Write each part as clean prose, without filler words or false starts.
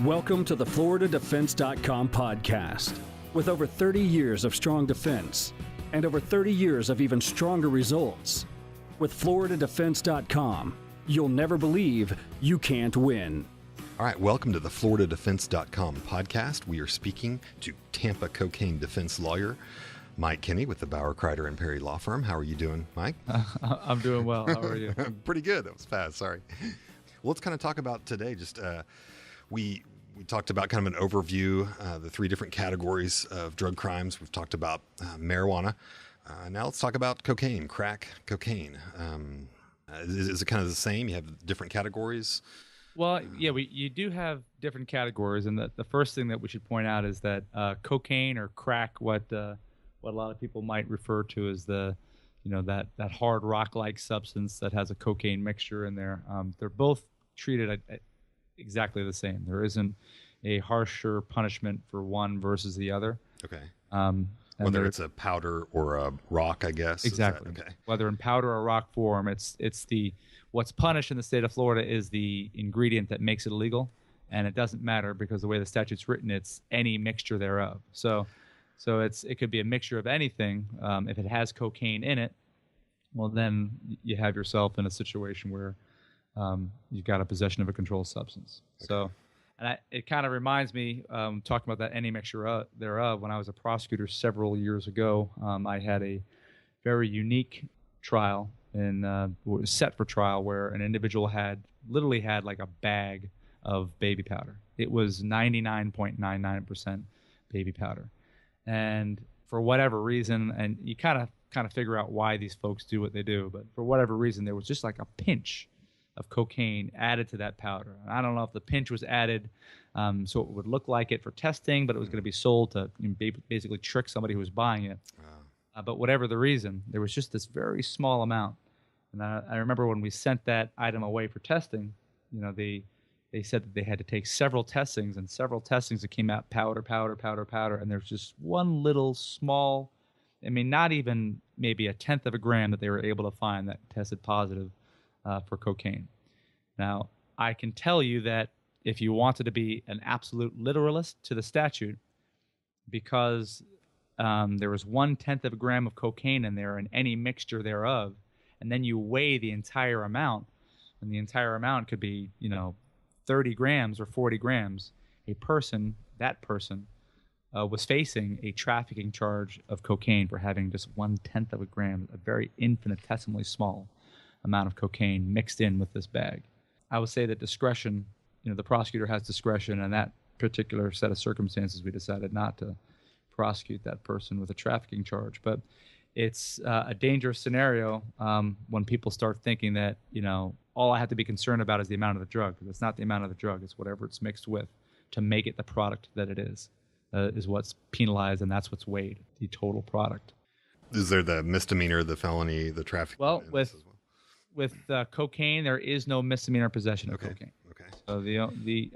Welcome to the FloridaDefense.com podcast. With over 30 years of strong defense and over 30 years of even stronger results, with FloridaDefense.com, you'll never believe you can't win. All right, welcome to the FloridaDefense.com podcast. We are speaking to Tampa cocaine defense lawyer Mike Kinney with the Bauer, Kreider & Perry law firm. How are you doing, Mike? I'm doing well. How are you? Pretty good. That was fast. Sorry. Well, let's kind of talk about today. We talked about kind of an overview, the three different categories of drug crimes. We've talked about marijuana. Now let's talk about cocaine, crack cocaine. Is it kind of the same? You have different categories? Well, yeah, you do have different categories. And the first thing that we should point out is that cocaine or crack, what a lot of people might refer to as that hard rock-like substance that has a cocaine mixture in there. They're both treated exactly the same. There isn't a harsher punishment for one versus the other. Okay. Whether it's a powder or a rock, I guess. Exactly. Okay. Whether in powder or rock form, what's punished in the state of Florida is the ingredient that makes it illegal, and it doesn't matter because the way the statute's written, it's any mixture thereof. So it could be a mixture of anything. If it has cocaine in it, well, then you have yourself in a situation where you've got a possession of a controlled substance. Okay. So, and it kind of reminds me, talking about that any mixture thereof, when I was a prosecutor several years ago, I had a very unique trial was set for trial where an individual literally had like a bag of baby powder. It was 99.99% baby powder. And for whatever reason, and you kind of figure out why these folks do what they do, but for whatever reason, there was just like a pinch of cocaine added to that powder. And I don't know if the pinch was added so it would look like it for testing, but it was going to be sold to basically trick somebody who was buying it. Wow. But whatever the reason, there was just this very small amount. And I remember when we sent that item away for testing, they said that they had to take several testings, and several testings that came out powder, and there's just one little small, not even maybe a tenth of a gram that they were able to find that tested positive for cocaine. Now, I can tell you that if you wanted to be an absolute literalist to the statute, because there was 1/10 of a gram of cocaine in there and any mixture thereof, and then you weigh the entire amount, and the entire amount could be, 30 grams or 40 grams, that person was facing a trafficking charge of cocaine for having just 1/10 of a gram, a very infinitesimally small amount of cocaine mixed in with this bag. I would say that discretion, the prosecutor has discretion, and that particular set of circumstances, we decided not to prosecute that person with a trafficking charge. But it's a dangerous scenario when people start thinking that, all I have to be concerned about is the amount of the drug. Because it's not the amount of the drug, it's whatever it's mixed with to make it the product that it is what's penalized, and that's what's weighed, the total product. Is there the misdemeanor, the felony, the trafficking? Well, with cocaine, there is no misdemeanor possession of cocaine. Okay. So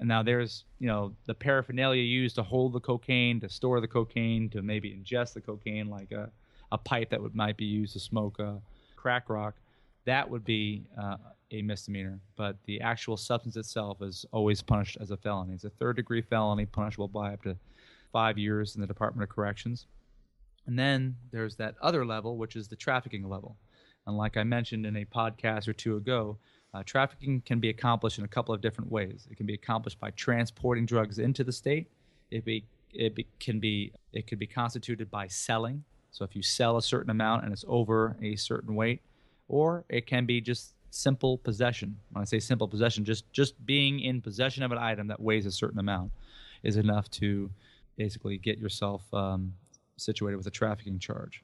now there's the paraphernalia used to hold the cocaine, to store the cocaine, to maybe ingest the cocaine, like a pipe that might be used to smoke a crack rock. That would be a misdemeanor, but the actual substance itself is always punished as a felony. It's a third-degree felony, punishable by up to 5 years in the Department of Corrections. And then there's that other level, which is the trafficking level. And like I mentioned in a podcast or two ago, trafficking can be accomplished in a couple of different ways. It can be accomplished by transporting drugs into the state. It could be constituted by selling. So if you sell a certain amount and it's over a certain weight, or it can be just simple possession. When I say simple possession, just being in possession of an item that weighs a certain amount is enough to basically get yourself situated with a trafficking charge.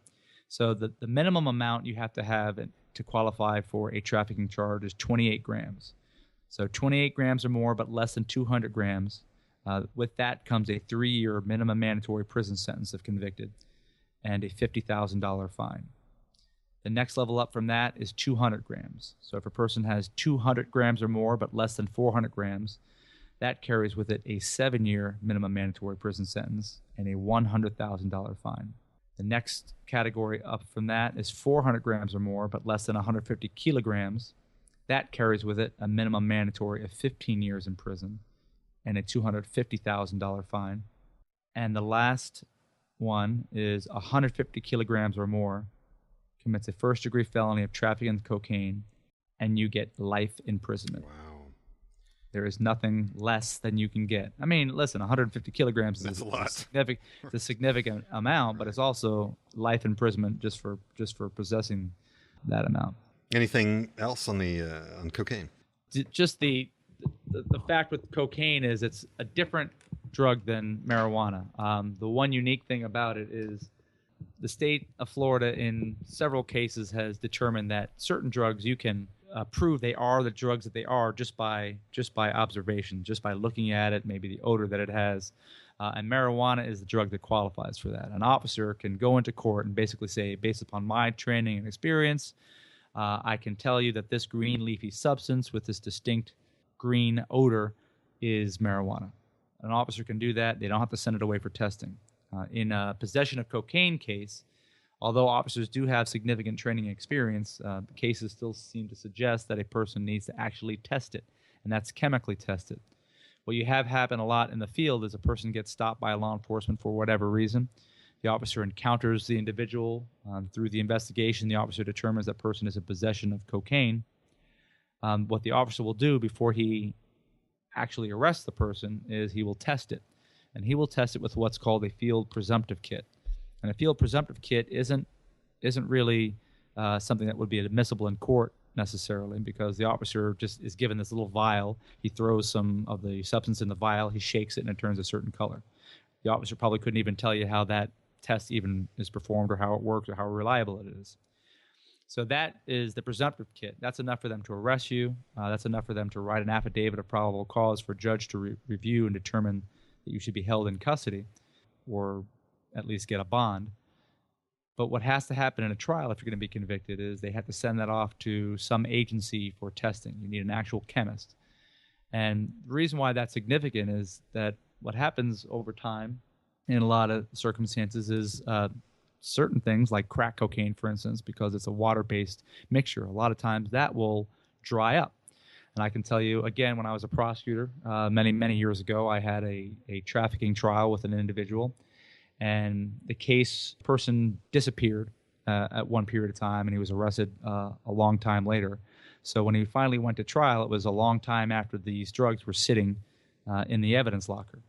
So the minimum amount you have to have to qualify for a trafficking charge is 28 grams. So 28 grams or more, but less than 200 grams. With that comes a 3-year minimum mandatory prison sentence if convicted, and a $50,000 fine. The next level up from that is 200 grams. So if a person has 200 grams or more, but less than 400 grams, that carries with it a 7-year minimum mandatory prison sentence and a $100,000 fine. The next category up from that is 400 grams or more, but less than 150 kilograms. That carries with it a minimum mandatory of 15 years in prison and a $250,000 fine. And the last one is 150 kilograms or more, commits a first-degree felony of trafficking in cocaine, and you get life imprisonment. Wow. There is nothing less than you can get. I mean, listen, 150 kilograms That's is a lot. it's a significant amount, but it's also life imprisonment just for possessing that amount. Anything else on the on cocaine? Just the fact with cocaine is it's a different drug than marijuana. The one unique thing about it is the state of Florida in several cases has determined that certain drugs you can prove they are the drugs that they are just by observation, just by looking at it, maybe the odor that it has. And marijuana is the drug that qualifies for that. An officer can go into court and basically say, based upon my training and experience, I can tell you that this green leafy substance with this distinct green odor is marijuana. An officer can do that. They don't have to send it away for testing. In a possession of cocaine case, although officers do have significant training and experience, cases still seem to suggest that a person needs to actually test it, and that's chemically tested. What you have happen a lot in the field is a person gets stopped by law enforcement for whatever reason. The officer encounters the individual. Through the investigation, the officer determines that person is in possession of cocaine. What the officer will do before he actually arrests the person is he will test it. And he will test it with what's called a field presumptive kit. And a field presumptive kit isn't really something that would be admissible in court necessarily, because the officer just is given this little vial. He throws some of the substance in the vial, he shakes it, and it turns a certain color. The officer probably couldn't even tell you how that test even is performed or how it works or how reliable it is. So that is the presumptive kit. That's enough for them to arrest you. That's enough for them to write an affidavit of probable cause for a judge to review and determine that you should be held in custody or at least get a bond. But what has to happen in a trial if you're going to be convicted is they have to send that off to some agency for testing. You need an actual chemist. And the reason why that's significant is that what happens over time in a lot of circumstances is certain things like crack cocaine, for instance, because it's a water-based mixture, a lot of times that will dry up. And I can tell you, again, when I was a prosecutor many, many years ago, I had a trafficking trial with an individual, and the person disappeared at one period of time, and he was arrested a long time later. So when he finally went to trial, it was a long time after these drugs were sitting in the evidence locker.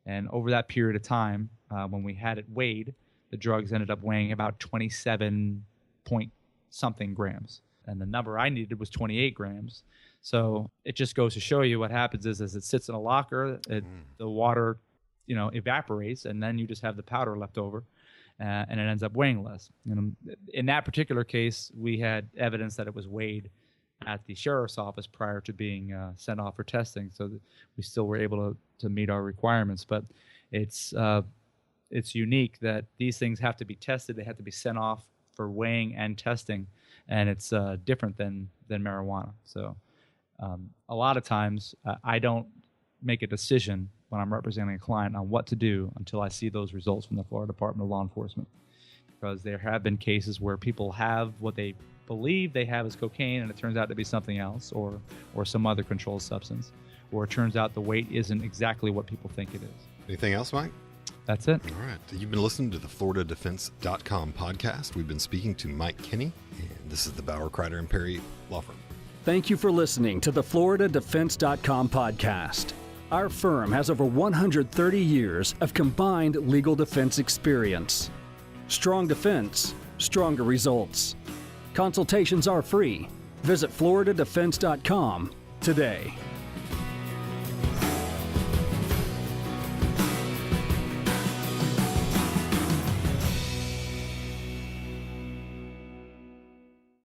And over that period of time, when we had it weighed, the drugs ended up weighing about 27 point something grams. And the number I needed was 28 grams. So it just goes to show you what happens is as it sits in a locker, the water, evaporates, and then you just have the powder left over, and it ends up weighing less. In that particular case, we had evidence that it was weighed at the sheriff's office prior to being sent off for testing, so that we still were able to meet our requirements. But it's unique that these things have to be tested. They have to be sent off for weighing and testing, and it's different than marijuana. So a lot of times I don't make a decision when I'm representing a client on what to do until I see those results from the Florida Department of Law Enforcement, because there have been cases where people have what they believe they have as cocaine, and it turns out to be something else, or some other controlled substance, or it turns out the weight isn't exactly what people think it is. Anything else, Mike? That's it. All right. You've been listening to the FloridaDefense.com podcast. We've been speaking to Mike Kinney, and this is the Bauer, Kreider, and Perry Law Firm. Thank you for listening to the FloridaDefense.com podcast. Our firm has over 130 years of combined legal defense experience. Strong defense, stronger results. Consultations are free. Visit FloridaDefense.com today.